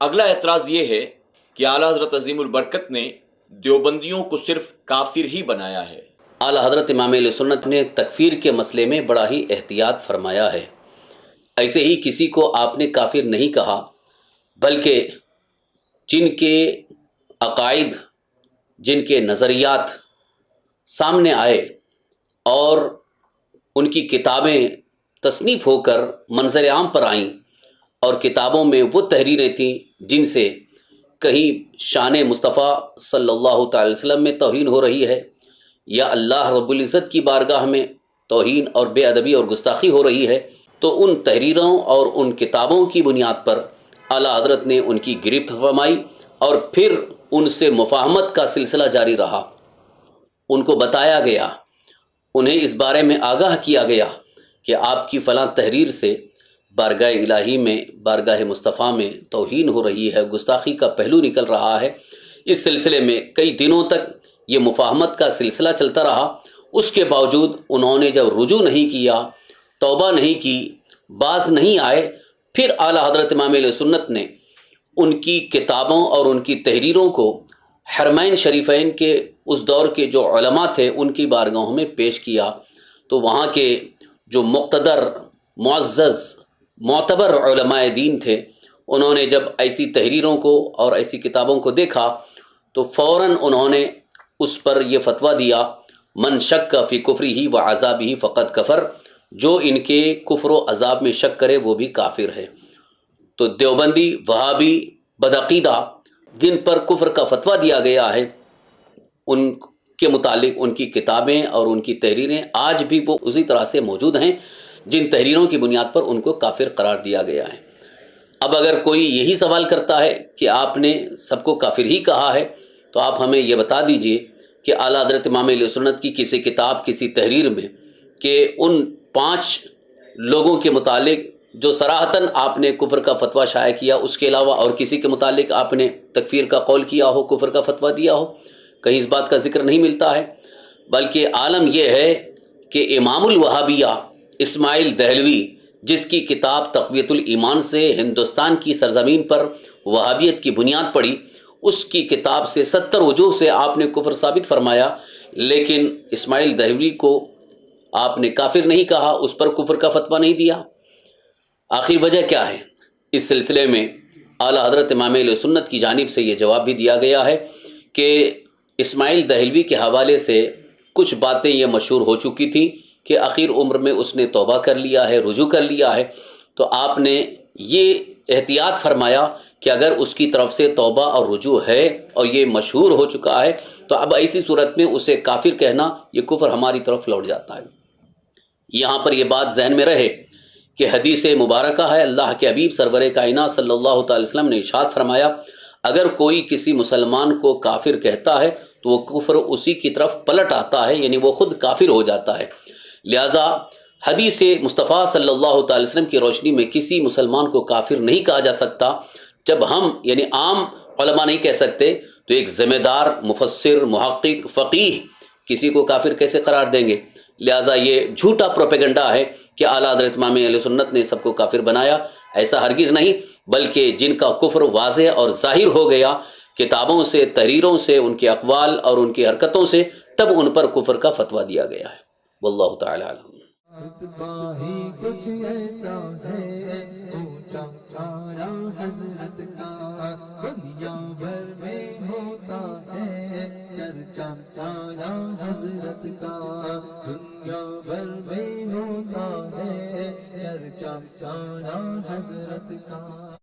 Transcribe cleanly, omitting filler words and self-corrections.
اگلا اعتراض یہ ہے کہ اعلیٰ حضرت عظیم البرکت نے دیوبندیوں کو صرف کافر ہی بنایا ہے۔ اعلیٰ حضرت امام اہل سنت نے تکفیر کے مسئلے میں بڑا ہی احتیاط فرمایا ہے۔ ایسے ہی کسی کو آپ نے کافر نہیں کہا، بلکہ جن کے عقائد، جن کے نظریات سامنے آئے اور ان کی کتابیں تصنیف ہو کر منظر عام پر آئیں، اور کتابوں میں وہ تحریریں تھیں جن سے کہیں شان مصطفیٰ صلی اللہ تعالی وسلم میں توہین ہو رہی ہے، یا اللہ رب العزت کی بارگاہ میں توہین اور بے ادبی اور گستاخی ہو رہی ہے، تو ان تحریروں اور ان کتابوں کی بنیاد پر اعلیٰ حضرت نے ان کی گرفت فرمائی، اور پھر ان سے مفاہمت کا سلسلہ جاری رہا۔ ان کو بتایا گیا، انہیں اس بارے میں آگاہ کیا گیا کہ آپ کی فلاں تحریر سے بارگاہ الہی میں، بارگاہ مصطفیٰ میں توہین ہو رہی ہے، گستاخی کا پہلو نکل رہا ہے۔ اس سلسلے میں کئی دنوں تک یہ مفاہمت کا سلسلہ چلتا رہا۔ اس کے باوجود انہوں نے جب رجوع نہیں کیا، توبہ نہیں کی، باز نہیں آئے، پھر اعلیٰ حضرت امام اہل سنت نے ان کی کتابوں اور ان کی تحریروں کو حرمین شریفین کے اس دور کے جو علماء تھے ان کی بارگاہوں میں پیش کیا، تو وہاں کے جو مقتدر، معزز، معتبر علماء دین تھے، انہوں نے جب ایسی تحریروں کو اور ایسی کتابوں کو دیکھا تو فوراً انہوں نے اس پر یہ فتویٰ دیا، من شک فی کفرہ و عذابہ فقد کفر، جو ان کے کفر و عذاب میں شک کرے وہ بھی کافر ہے۔ تو دیوبندی، وہابی، بدعقیدہ جن پر کفر کا فتویٰ دیا گیا ہے، ان کے متعلق ان کی کتابیں اور ان کی تحریریں آج بھی وہ اسی طرح سے موجود ہیں جن تحریروں کی بنیاد پر ان کو کافر قرار دیا گیا ہے۔ اب اگر کوئی یہی سوال کرتا ہے کہ آپ نے سب کو کافر ہی کہا ہے، تو آپ ہمیں یہ بتا دیجئے کہ اعلیٰ حضرت امام اہل سنت کی کسی کتاب، کسی تحریر میں کہ ان 5 لوگوں کے متعلق جو صراحتاً آپ نے کفر کا فتویٰ شائع کیا، اس کے علاوہ اور کسی کے متعلق آپ نے تکفیر کا قول کیا ہو، کفر کا فتویٰ دیا ہو، کہیں اس بات کا ذکر نہیں ملتا ہے۔ بلکہ عالم یہ ہے کہ امام الوہابیہ اسماعیل دہلوی، جس کی کتاب تقویۃ الایمان سے ہندوستان کی سرزمین پر وہابیت کی بنیاد پڑی، اس کی کتاب سے 70 وجوہ سے آپ نے کفر ثابت فرمایا، لیکن اسماعیل دہلوی کو آپ نے کافر نہیں کہا، اس پر کفر کا فتویٰ نہیں دیا۔ آخر وجہ کیا ہے؟ اس سلسلے میں اعلیٰ حضرت امام اہل سنت کی جانب سے یہ جواب بھی دیا گیا ہے کہ اسماعیل دہلوی کے حوالے سے کچھ باتیں یہ مشہور ہو چکی تھیں کہ آخر عمر میں اس نے توبہ کر لیا ہے، رجوع کر لیا ہے، تو آپ نے یہ احتیاط فرمایا کہ اگر اس کی طرف سے توبہ اور رجوع ہے اور یہ مشہور ہو چکا ہے تو اب ایسی صورت میں اسے کافر کہنا، یہ کفر ہماری طرف لوٹ جاتا ہے۔ یہاں پر یہ بات ذہن میں رہے کہ حدیث مبارکہ ہے، اللہ کے حبیب سرور کائنات صلی اللہ تعالی وسلم نے ارشاد فرمایا، اگر کوئی کسی مسلمان کو کافر کہتا ہے تو وہ کفر اسی کی طرف پلٹ آتا ہے، یعنی وہ خود کافر ہو جاتا ہے۔ لہذا حدیث مصطفیٰ صلی اللہ تعالی وسلم کی روشنی میں کسی مسلمان کو کافر نہیں کہا جا سکتا۔ جب ہم یعنی عام علماء نہیں کہہ سکتے تو ایک ذمہ دار مفسر، محقق، فقیہ کسی کو کافر کیسے قرار دیں گے؟ لہٰذا یہ جھوٹا پروپیگنڈا ہے کہ اعلیٰ حضرت امام اہل سنت نے سب کو کافر بنایا، ایسا ہرگز نہیں، بلکہ جن کا کفر واضح اور ظاہر ہو گیا کتابوں سے، تحریروں سے، ان کے اقوال اور ان کی حرکتوں سے، تب ان پر کفر کا فتویٰ دیا گیا ہے۔ واللہ تعالی عالم۔ رتبہ ہی کچھ ایسا ہے اونچا اعلیٰ حضرت کا، دنیا بھر میں ہوتا ہے چرچا اعلیٰ حضرت کا، دنیا بھر میں ہوتا ہے چرچا اعلیٰ حضرت کا۔